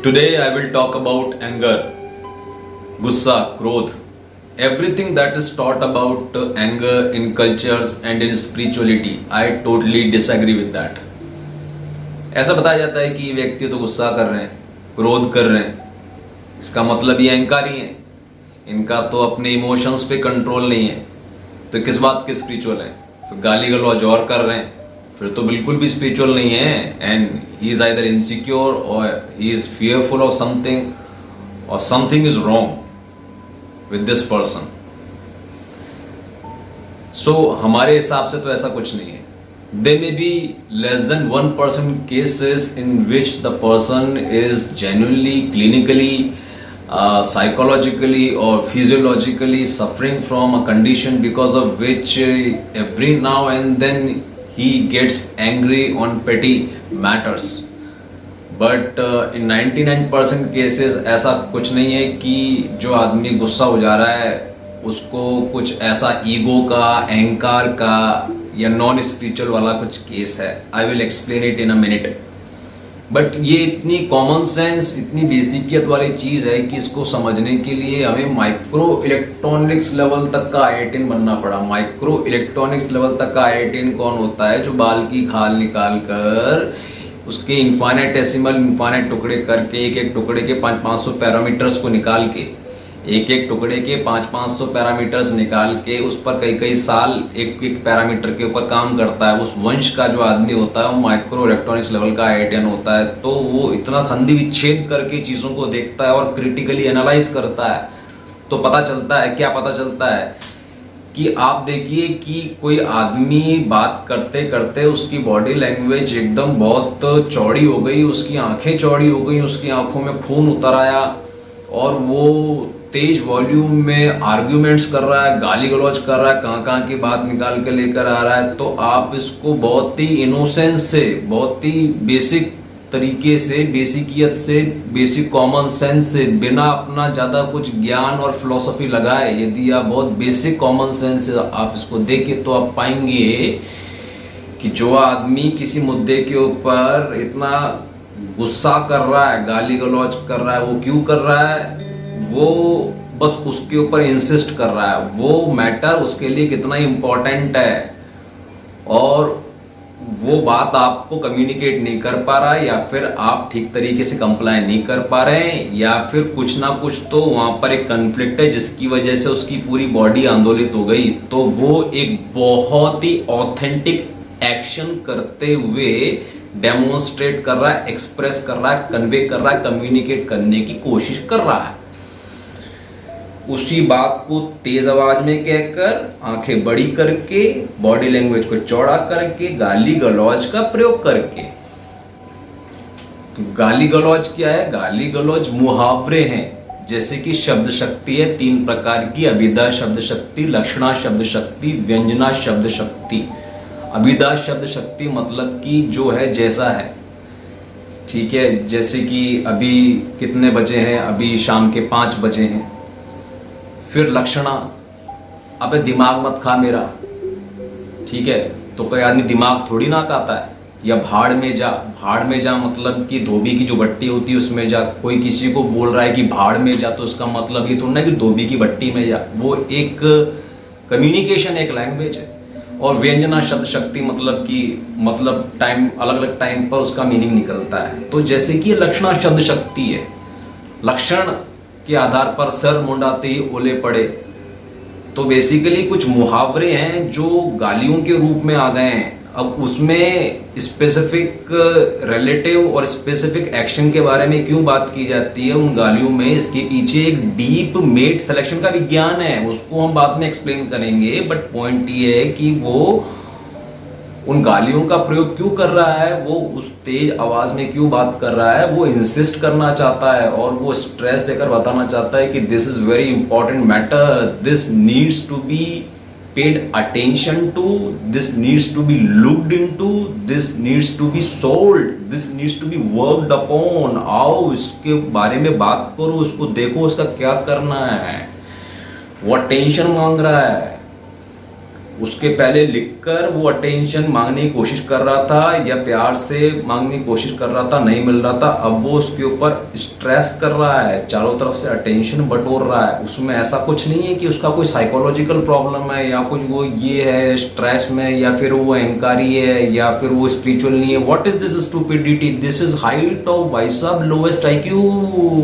Today I will talk about anger, gussa, क्रोध. Everything that is taught about anger in cultures and in spirituality, I totally disagree with that. ऐसा बताया जाता है कि व्यक्ति तो गुस्सा कर रहे हैं, क्रोध कर रहे हैं, इसका मतलब ये अहंकारी हैं, इनका तो अपने इमोशंस पे कंट्रोल नहीं है, तो किस बात के स्पिरिचुअल है? तो गाली गलौज और कर रहे हैं, फिर तो बिल्कुल भी स्पिरिचुअल नहीं है. And he is either insecure or he is fearful of something or something is wrong with this person. So हमारे हिसाब से तो ऐसा कुछ नहीं है. There may be less than 1% cases in which the person is genuinely, clinically, psychologically or physiologically suffering from a condition because of which every now and then he gets angry on petty matters. But in 99% cases ऐसा कुछ नहीं है कि जो आदमी गुस्सा हो जा रहा है उसको कुछ ऐसा ईगो का, अहंकार का या नॉन स्पिरिचुअल वाला कुछ केस है. I will explain it in a minute. But ये इतनी कॉमन सेंस, इतनी बेसिकियत वाली चीज़ है कि इसको समझने के लिए हमें माइक्रो इलेक्ट्रॉनिक्स लेवल तक का आईआईटीएन बनना पड़ा. माइक्रो इलेक्ट्रॉनिक्स लेवल तक का आईआईटीएन कौन होता है? जो बाल की खाल निकाल कर उसके इन्फाइनाइट टुकड़े करके एक एक टुकड़े के 500 पैरामीटर्स को निकाल के एक एक टुकड़े के 500 पैरामीटर्स निकाल के उस पर कई साल एक एक पैरामीटर के ऊपर काम करता है. उस वंश का जो आदमी होता है वो माइक्रो इलेक्ट्रॉनिक्स लेवल का आईआईटीएन होता है. तो वो इतना संधि विच्छेद करके चीज़ों को देखता है और क्रिटिकली एनालाइज करता है. तो पता चलता है, क्या पता चलता है कि आप देखिए कि कोई आदमी बात करते करते उसकी बॉडी लैंग्वेज एकदम बहुत चौड़ी हो गई, उसकी आंखें चौड़ी हो गई, उसकी आंखों में खून उतर आया और वो तेज वॉल्यूम में आर्ग्यूमेंट्स कर रहा है, गाली गलौज कर रहा है, कहाँ की बात निकाल के लेकर आ रहा है. तो आप इसको बहुत ही इनोसेंस से, बहुत ही बेसिक तरीके से, बेसिकियत से, बेसिक कॉमन सेंस से, बिना अपना ज़्यादा कुछ ज्ञान और फिलॉसफी लगाए, यदि आप बहुत बेसिक कॉमन सेंस से आप इसको देखें तो आप पाएंगे कि जो आदमी किसी मुद्दे के ऊपर इतना गुस्सा कर रहा है, गाली गलौज कर रहा है, वो क्यों कर रहा है? वो बस उसके ऊपर इंसिस्ट कर रहा है. वो मैटर उसके लिए कितना इम्पोर्टेंट है और वो बात आपको कम्युनिकेट नहीं कर पा रहा है, या फिर आप ठीक तरीके से कंप्लाई नहीं कर पा रहे हैं, या फिर कुछ ना कुछ तो वहाँ पर एक कन्फ्लिक्ट है जिसकी वजह से उसकी पूरी बॉडी आंदोलित हो गई. तो वो एक बहुत ही ऑथेंटिक एक्शन करते हुए डेमोन्स्ट्रेट कर रहा है, एक्सप्रेस कर रहा है, कन्वे कर रहा है, कम्युनिकेट करने की कोशिश कर रहा है. उसी बात को तेज आवाज में कहकर, आंखें बड़ी करके, बॉडी लैंग्वेज को चौड़ा करके, गाली गलौज का प्रयोग करके. तो गाली गलौज क्या है? गाली गलौज मुहावरे हैं. जैसे कि शब्द शक्ति है 3 प्रकार की: अभिधा शब्द शक्ति, लक्षणा शब्द शक्ति, व्यंजना शब्द शक्ति. अभिधा शब्द शक्ति मतलब कि जो है जैसा है, ठीक है. जैसे कि अभी कितने बजे हैं? अभी शाम के 5 बजे हैं. फिर लक्षणा, अबे दिमाग मत खा मेरा, ठीक है. तो कोई आदमी दिमाग थोड़ी ना खाता है. या भाड़ में जा. भाड़ में जा मतलब कि धोबी की जो भट्टी होती है उसमें जा. कोई किसी को बोल रहा है कि भाड़ में जा तो उसका मतलब ये थोड़ा ना कि धोबी की भट्टी में जा. वो एक कम्युनिकेशन, एक लैंग्वेज है. और व्यंजना शब्द शक्ति मतलब टाइम, अलग अलग टाइम पर उसका मीनिंग निकलता है. तो जैसे कि लक्षणा शब्द शक्ति है, लक्षण के आधार पर सर मुंडाते ही ओले पड़े. तो बेसिकली कुछ मुहावरे हैं जो गालियों के रूप में आ गए हैं. अब उसमें स्पेसिफिक रिलेटिव और स्पेसिफिक एक्शन के बारे में क्यों बात की जाती है उन गालियों में? इसके पीछे एक डीप मेट सिलेक्शन का विज्ञान है, उसको हम बाद में एक्सप्लेन करेंगे. बट पॉइंट ये है कि वो उन गालियों का प्रयोग क्यों कर रहा है, वो उस तेज आवाज में क्यों बात कर रहा है? वो इंसिस्ट करना चाहता है और वो स्ट्रेस देकर बताना चाहता है कि this is very important matter, this needs to be paid attention to, this needs to be looked into, this needs to be solved, this needs to be worked upon. आओ इसके बारे में बात करो, उसको देखो, उसका क्या करना है. वो अटेंशन मांग रहा है. उसके पहले लिखकर वो अटेंशन मांगने की कोशिश कर रहा था या प्यार से मांगने की कोशिश कर रहा था, नहीं मिल रहा था। अब वो उसके ऊपर स्ट्रेस कर रहा है, चारों तरफ से अटेंशन बटोर रहा है। उसमें ऐसा कुछ नहीं है कि उसका कोई साइकोलॉजिकल प्रॉब्लम है या कुछ वो ये है स्ट्रेस में, या फिर वो अहंकारी है, या फिर वो स्पिरिचुअल नहीं है। What is this stupidity? This is height of भाई साहब लोएस्ट आईक्यू,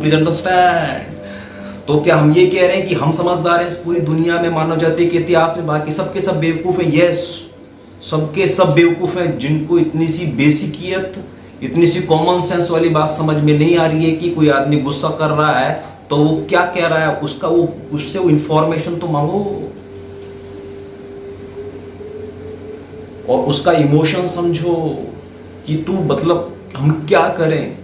प्लीज अंडरस्टैंड। तो क्या हम ये कह रहे हैं कि हम समझदार हैं इस पूरी दुनिया में, मानव जाति के इतिहास में? बाकी सबके सब बेवकूफ हैं। यस, सबके सब बेवकूफ हैं, जिनको इतनी सी बेसिकियत, इतनी सी कॉमन सेंस वाली बात समझ में नहीं आ रही है कि कोई आदमी गुस्सा कर रहा है तो वो क्या कह रहा है, उसका वो उससे वो इंफॉर्मेशन तो मांगो और उसका इमोशन समझो कि तू मतलब हम क्या करें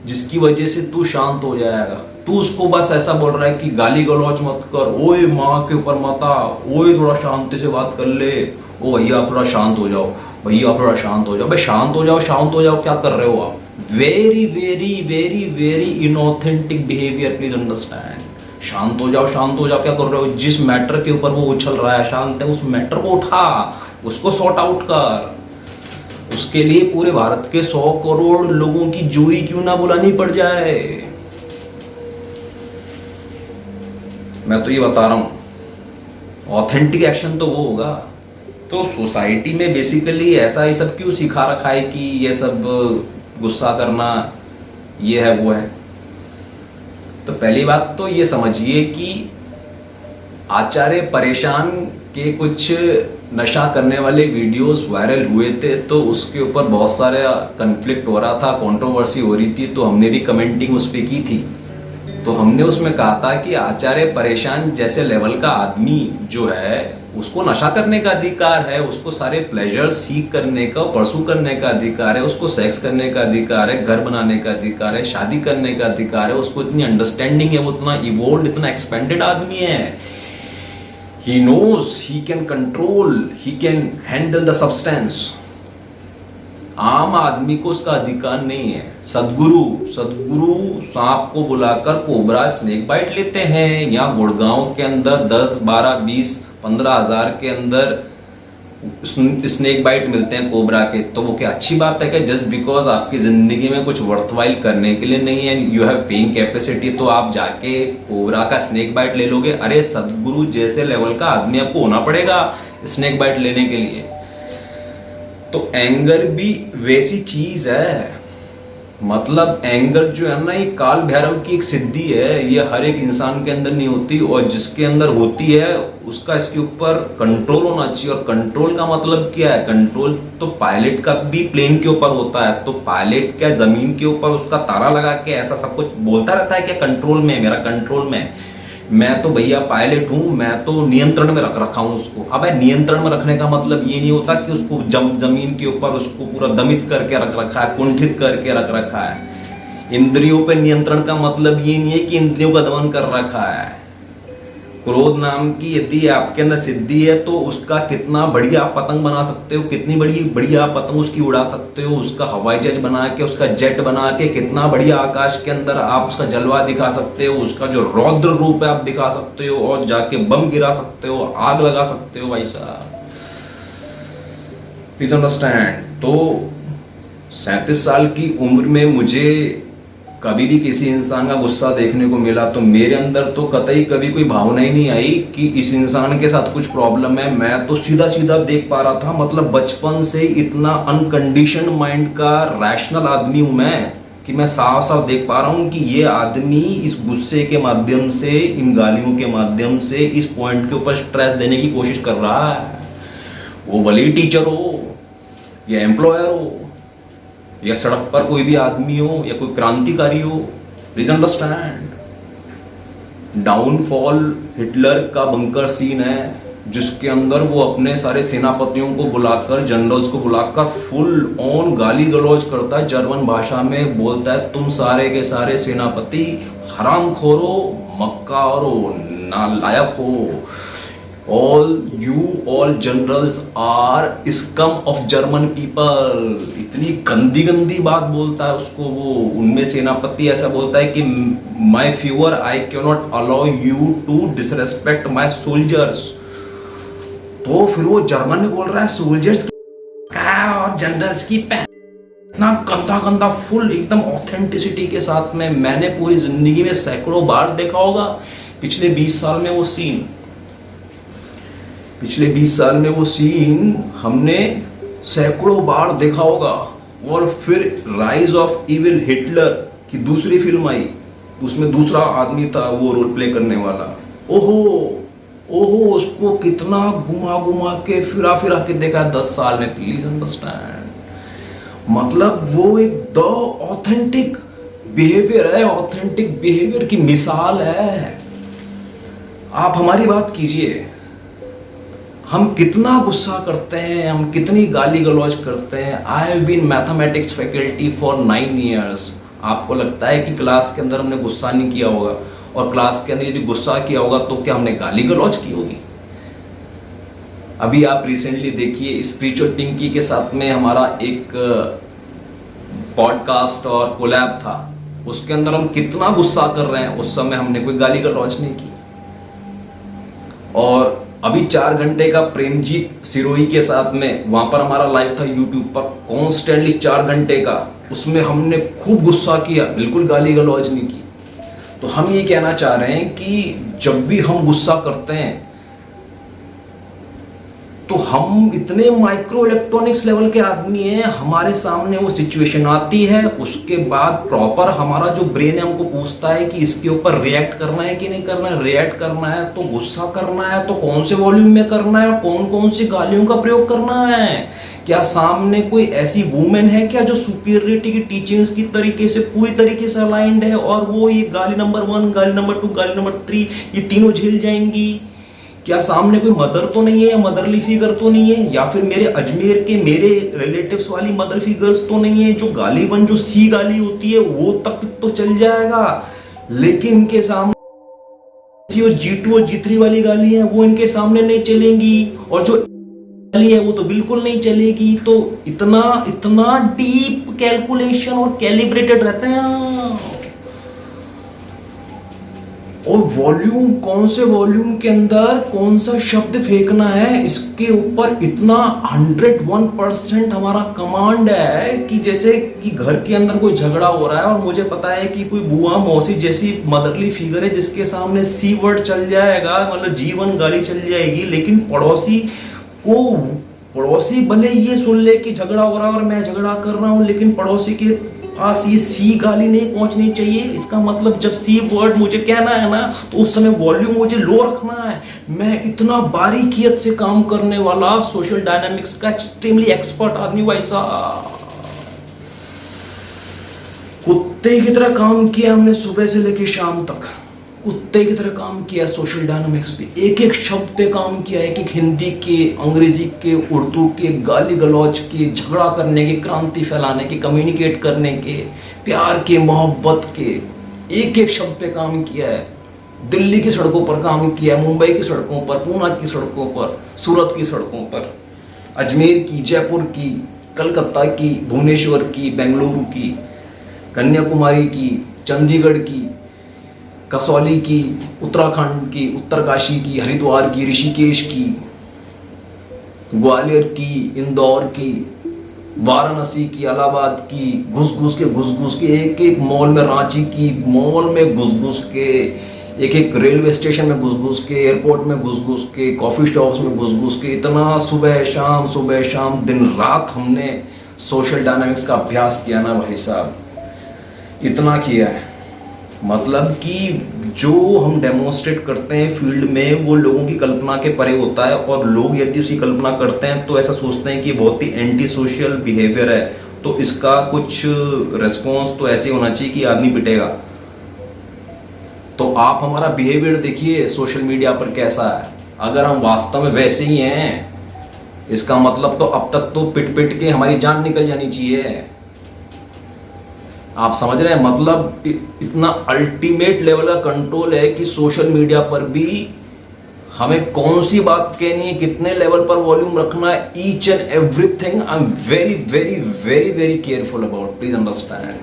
जिसकी वजह से तू शांत हो जाएगा। तू उसको बस ऐसा बोल रहा है कि गाली गलौज मत कर, ओए माँ के ऊपर मत आ, ओए थोड़ा शांति से बात कर ले, ओ भैया आप थोड़ा शांत हो जाओ, भैया आप थोड़ा शांत हो जाओ। भाई शांत हो जाओ, शांत हो जाओ, क्या कर रहे हो आप? Very very very very inauthentic behaviour, please understand. शांत हो जाओ, शांत हो जाओ, क्या कर रहे हो? जिस मैटर के ऊपर वो उछल रहा है शांत है, उस मैटर को उठा, उसको सॉर्ट आउट कर। उसके लिए पूरे भारत के 100 करोड़ लोगों की जूरी क्यों ना बुलानी पड़ जाए। मैं तो ये बता रहा हूं, ऑथेंटिक एक्शन तो वो होगा। तो सोसाइटी में बेसिकली ऐसा ही सब क्यों सिखा रखा है कि ये सब गुस्सा करना ये है वो है? तो पहली बात तो ये समझिए कि आचार्य परेशान के कुछ नशा करने वाले वीडियोस वायरल हुए थे, तो उसके ऊपर बहुत सारे कन्फ्लिक्ट हो रहा था, कंट्रोवर्सी हो रही थी, तो हमने भी कमेंटिंग उस पर की थी। तो हमने उसमें कहा था कि आचार्य परेशान जैसे लेवल का आदमी जो है उसको नशा करने का अधिकार है, उसको सारे प्लेजर सीख करने का, परसू करने का अधिकार है, उसको सेक्स करने का अधिकार है, घर बनाने का अधिकार है, शादी करने का अधिकार है, उसको इतनी अंडरस्टैंडिंग है, वो इतना इवोल्व, इतना एक्सपेंडेड आदमी है। He knows he can control, he can handle the substance. आम आदमी को उसका अधिकार नहीं है। सदगुरु सांप को बुलाकर कोबरा स्नेक बाइट लेते हैं। यहाँ गुड़गांव के अंदर 10, 12, 20, 15 हजार के अंदर स्नेक बाइट मिलते हैं कोबरा के। तो वो क्या अच्छी बात है क्या? जस्ट बिकॉज आपकी जिंदगी में कुछ वर्थवाइल करने के लिए नहीं है, यू हैव पेइंग कैपेसिटी, तो आप जाके कोबरा का स्नेक बाइट ले लोगे? अरे सदगुरु जैसे लेवल का आदमी आपको होना पड़ेगा स्नेक बाइट लेने के लिए। तो एंगर भी वैसी चीज है, मतलब एंगर जो है ना, ये काल भैरव की एक सिद्धि है, ये हर एक इंसान के अंदर नहीं होती, और जिसके अंदर होती है उसका इसके ऊपर कंट्रोल होना चाहिए। और कंट्रोल का मतलब क्या है? कंट्रोल तो पायलट का भी प्लेन के ऊपर होता है। तो पायलट क्या जमीन के ऊपर उसका तारा लगा के ऐसा सब कुछ बोलता रहता है क्या कंट्रोल में, मेरा कंट्रोल में, मैं तो भैया पायलट हूं, मैं तो नियंत्रण में रख रखा हूं उसको। अब नियंत्रण में रखने का मतलब ये नहीं होता कि उसको जमीन के ऊपर उसको पूरा दमित करके रख रखा है, कुंठित करके रख रखा है। इंद्रियों पे नियंत्रण का मतलब ये नहीं है कि इंद्रियों का दमन कर रखा है। क्रोध नाम की यदि आपके अंदर सिद्धि है तो उसका कितना बढ़िया आप पतंग बना सकते हो, कितनी बड़ी बढ़िया पतंग उसकी उड़ा सकते हो, उसका हवाई जहाज बना के, उसका जेट बना के कितना बढ़िया आकाश के अंदर आप उसका जलवा दिखा सकते हो, उसका जो रौद्र रूप है आप दिखा सकते हो, और जाके बम गिरा सकते हो, आग लगा सकते हो भाई साहब। Please understand. तो 37 साल की उम्र में मुझे कभी भी किसी इंसान का गुस्सा देखने को मिला तो मेरे अंदर तो कतई कभी कोई भावना ही नहीं आई कि इस इंसान के साथ कुछ प्रॉब्लम है। मैं तो सीधा सीधा देख पा रहा था, मतलब बचपन से इतना अनकंडीशनड माइंड का रैशनल आदमी हूं मैं कि मैं साफ साफ देख पा रहा हूं कि ये आदमी इस गुस्से के माध्यम से, इन गालियों के माध्यम से इस पॉइंट के ऊपर स्ट्रेस देने की कोशिश कर रहा है। वो भले ही टीचर हो या एम्प्लॉयर हो या सड़क पर कोई भी आदमी हो या कोई क्रांतिकारी हो, प्लीज अंडरस्टैंड। डाउनफॉल हिटलर का बंकर सीन है जिसके अंदर वो अपने सारे सेनापतियों को बुलाकर, जनरल्स को बुलाकर फुल ऑन गाली गलौज करता है, जर्मन भाषा में बोलता है तुम सारे के सारे सेनापति हरामखोरो, मक्कारो, नालायक हो, all generals are scum of German people। इतनी गंदी गंदी बात बोलता है उसको वो। उनमें सेनापति ऐसा बोलता है कि my fewer I cannot allow you to disrespect my soldiers। तो फिर वो जर्मन में बोल रहा है सोल्जर्स और जनरल्स की इतना गंदा गंदा फुल एकदम ऑथेंटिसिटी के साथ में। मैंने पूरी जिंदगी में सैकड़ों बार देखा होगा पिछले 20 साल में वो सीन, पिछले 20 साल में वो सीन हमने सैकड़ों बार देखा होगा। और फिर राइज ऑफ इविल हिटलर की दूसरी फिल्म आई, उसमें दूसरा आदमी था वो रोल प्ले करने वाला। ओहो ओहो, उसको कितना घुमा घुमा के फिरा फिरा के देखा 10 साल में। प्लीज अंडरस्टैंड, मतलब वो एक द ऑथेंटिक बिहेवियर है, ऑथेंटिक बिहेवियर की मिसाल है। आप हमारी बात कीजिए, हम कितना गुस्सा करते हैं, हम कितनी गाली गलौज करते हैं। I have been mathematics faculty for 9 years। आपको लगता है कि क्लास के अंदर हमने गुस्सा नहीं किया होगा? और क्लास के अंदर यदि गुस्सा किया होगा तो क्या हमने गाली गलौज की होगी? अभी आप रिसेंटली देखिए, स्पिरिचुअल पिंकी के साथ में हमारा एक पॉडकास्ट और कोलैब था, उसके अंदर हम कितना गुस्सा कर रहे हैं, उस समय हमने कोई गाली गलौज नहीं की। और अभी 4 घंटे का प्रेमजीत सिरोही के साथ में वहां पर हमारा लाइव था यूट्यूब पर, कॉन्स्टेंटली 4 घंटे का, उसमें हमने खूब गुस्सा किया, बिल्कुल गाली गलौज नहीं की। तो हम ये कहना चाह रहे हैं कि जब भी हम गुस्सा करते हैं तो हम इतने माइक्रो इलेक्ट्रॉनिक्स लेवल के आदमी हैं, हमारे सामने वो सिचुएशन आती है, उसके बाद प्रॉपर हमारा जो ब्रेन है हमको पूछता है कि इसके ऊपर रिएक्ट करना है कि नहीं करना है। रिएक्ट करना है तो गुस्सा करना है तो कौन से वॉल्यूम में करना है और कौन कौन सी गालियों का प्रयोग करना है। क्या सामने कोई ऐसी वुमेन है क्या जो सुपीरियरिटी की टीचिंग्स की तरीके से पूरी तरीके से अलाइंड है और वो ये गाली नंबर 1, गाली नंबर 2, गाली नंबर 3 ये तीनों झेल जाएंगी? क्या सामने कोई मदर तो नहीं है या मदरली फिगर तो नहीं है, या फिर मेरे अजमेर के मेरे रिलेटिव्स वाली मदर फिगर्स तो नहीं है जो गाली बन जो सी गाली होती है वो तक तो चल जाएगा, लेकिन इनके सामने और G2 और G3 वाली गाली है वो इनके सामने नहीं चलेंगी, और जो गाली है वो तो बिल्कुल नहीं चलेगी। तो इतना इतना डीप कैलकुलेशन और कैलिब्रेटेड रहते हैं। और वॉल्यूम, कौन से वॉल्यूम के अंदर कौन सा शब्द फेंकना है, इसके ऊपर इतना 101% हमारा कमांड है कि जैसे कि घर के अंदर कोई झगड़ा हो रहा है और मुझे पता है कि कोई बुआ मौसी जैसी मदरली फिगर है जिसके सामने सी वर्ड चल जाएगा, मतलब जीवन गाली चल जाएगी, लेकिन पड़ोसी भले ये सुन ले कि झगड़ा हो रहा है और मैं झगड़ा कर रहा हूं, लेकिन पड़ोसी के पास ये सी गाली नहीं पहुंचनी चाहिए। इसका मतलब जब सी वर्ड मुझे कहना है ना तो उस समय वॉल्यूम मुझे लो रखना है। मैं इतना बारीकियत से काम करने वाला सोशल डायनामिक्स का एक्सट्रीमली एक्सपर्ट आदमी भाई साहब, कुत्ते की तरह काम किया हमने सुबह से लेकर शाम तक, कुत्ते की तरह काम किया सोशल डायनामिक्स पे, एक एक शब्द पे काम किया, एक एक हिंदी के, अंग्रेजी के, उर्दू के, गाली गलौज के, झगड़ा करने के, क्रांति फैलाने के, कम्युनिकेट करने के, प्यार के, मोहब्बत के, एक एक शब्द पे काम किया है। दिल्ली की सड़कों पर काम किया, मुंबई की सड़कों पर, पूना की सड़कों पर, सूरत की सड़कों पर, अजमेर की, जयपुर की, कलकत्ता की, भुवनेश्वर की, बेंगलुरु की, कन्याकुमारी की, चंडीगढ़ की, कसौली की, उत्तराखंड की, उत्तरकाशी की, हरिद्वार की, ऋषिकेश की, ग्वालियर की, इंदौर की, वाराणसी की, इलाहाबाद की, घुस घुस के एक एक मॉल में, रांची की मॉल में घुस के, एक एक रेलवे स्टेशन में घुस के, एयरपोर्ट में घुस के, कॉफी शॉप्स में घुस के, इतना सुबह शाम दिन रात हमने सोशल डायनामिक्स का अभ्यास किया ना भाई साहब, इतना किया है। मतलब कि जो हम डेमोन्स्ट्रेट करते हैं फील्ड में वो लोगों की कल्पना के परे होता है, और लोग यदि उसकी कल्पना करते हैं तो ऐसा सोचते हैं कि बहुत ही एंटी सोशल बिहेवियर है, तो इसका कुछ रेस्पॉन्स तो ऐसे होना चाहिए कि आदमी पिटेगा। तो आप हमारा बिहेवियर देखिए सोशल मीडिया पर कैसा है। अगर हम वास्तव में वैसे ही हैं, इसका मतलब तो अब तक तो पिट के हमारी जान निकल जानी चाहिए। आप समझ रहे हैं? मतलब इतना अल्टीमेट लेवल का कंट्रोल है कि सोशल मीडिया पर भी हमें कौन सी बात कहनी है, कितने लेवल पर वॉल्यूम रखना है, each and everything I am very very very very careful about, please understand.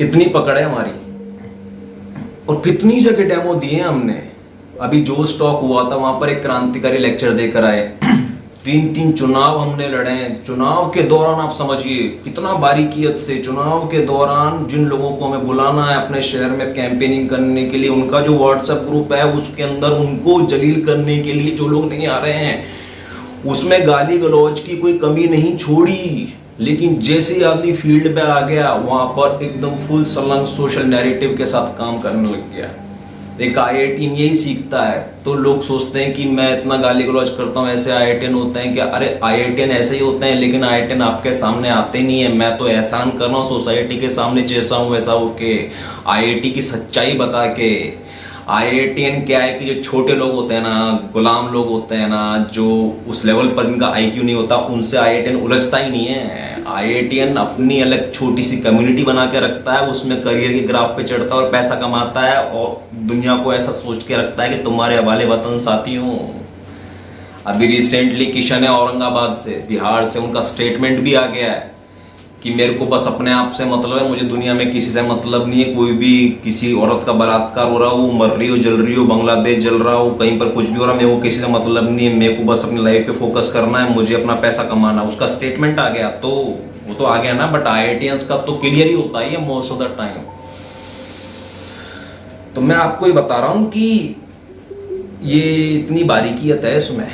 इतनी पकड़ है हमारी। और कितनी जगह डेमो दिए हमने, अभी जो स्टॉक हुआ था वहां पर एक क्रांतिकारी लेक्चर देकर आए। 3 चुनाव हमने लड़े हैं। चुनाव के दौरान आप समझिए कितना बारीकियत से, चुनाव के दौरान जिन लोगों को हमें बुलाना है अपने शहर में कैंपेनिंग करने के लिए, उनका जो व्हाट्सएप ग्रुप है उसके अंदर उनको जलील करने के लिए जो लोग नहीं आ रहे हैं, उसमें गाली गलौज की कोई कमी नहीं छोड़ी। लेकिन जैसे ही आदमी फील्ड पे आ गया वहां पर एकदम फुल सलंग सोशल नैरेटिव के साथ काम करने लग गया। एक IITian यही सीखता है, तो लोग सोचते हैं कि मैं इतना गाली गलौज करता हूँ ऐसे IITian होते हैं क्या? अरे IITian ऐसे ही होते हैं, लेकिन IITian आपके सामने आते नहीं है। मैं तो एहसान कर रहा हूँ सोसाइटी के सामने, जैसा हूँ वैसा होके, IIT की सच्चाई बता के। IITian क्या है कि जो छोटे लोग होते हैं ना, गुलाम लोग होते हैं ना, जो उस लेवल पर इनका IQ नहीं होता, उनसे IITian उलझता ही नहीं है। IITian अपनी अलग छोटी सी कम्युनिटी बना के रखता है, उसमें करियर के ग्राफ पे चढ़ता है और पैसा कमाता है, और दुनिया को ऐसा सोच के रखता है कि तुम्हारे हवाले वतन साथी हो। अभी रिसेंटली किशन है औरंगाबाद से, बिहार से, उनका स्टेटमेंट भी आ गया है कि मेरे को बस अपने आप से मतलब है, मुझे दुनिया में किसी से मतलब नहीं है। कोई भी किसी औरत का बलात्कार हो रहा हो, मर रही हो, जल रही हो, बांग्लादेश जल रहा हो, कहीं पर कुछ भी हो रहा है, मेरे को किसी से मतलब नहीं है, मेरे को बस अपनी लाइफ पे फोकस करना है, मुझे अपना पैसा कमाना। उसका स्टेटमेंट आ गया, तो वो तो आ गया ना, बट IITians का तो क्लियर ही होता है मोस्ट ऑफ द टाइम। तो मैं आपको ये बता रहा हूं कि ये इतनी बारीकियत है इसमें,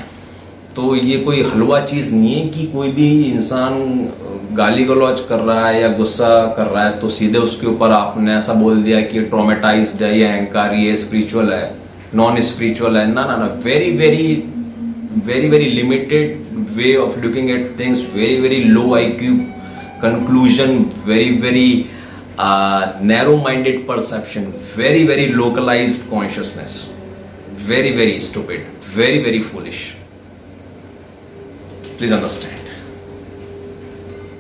तो ये कोई हलवा चीज नहीं है कि कोई भी इंसान गाली गलौज कर रहा है या गुस्सा कर रहा है तो सीधे उसके ऊपर आपने ऐसा बोल दिया कि ट्रॉमेटाइज्ड है, ये अहंकारी है, स्पिरिचुअल है, नॉन स्पिरिचुअल है। ना ना ना, very very very very limited way of looking at things, very very low IQ conclusion, very narrow minded perception, very localized consciousness, very stupid, very foolish. Please understand.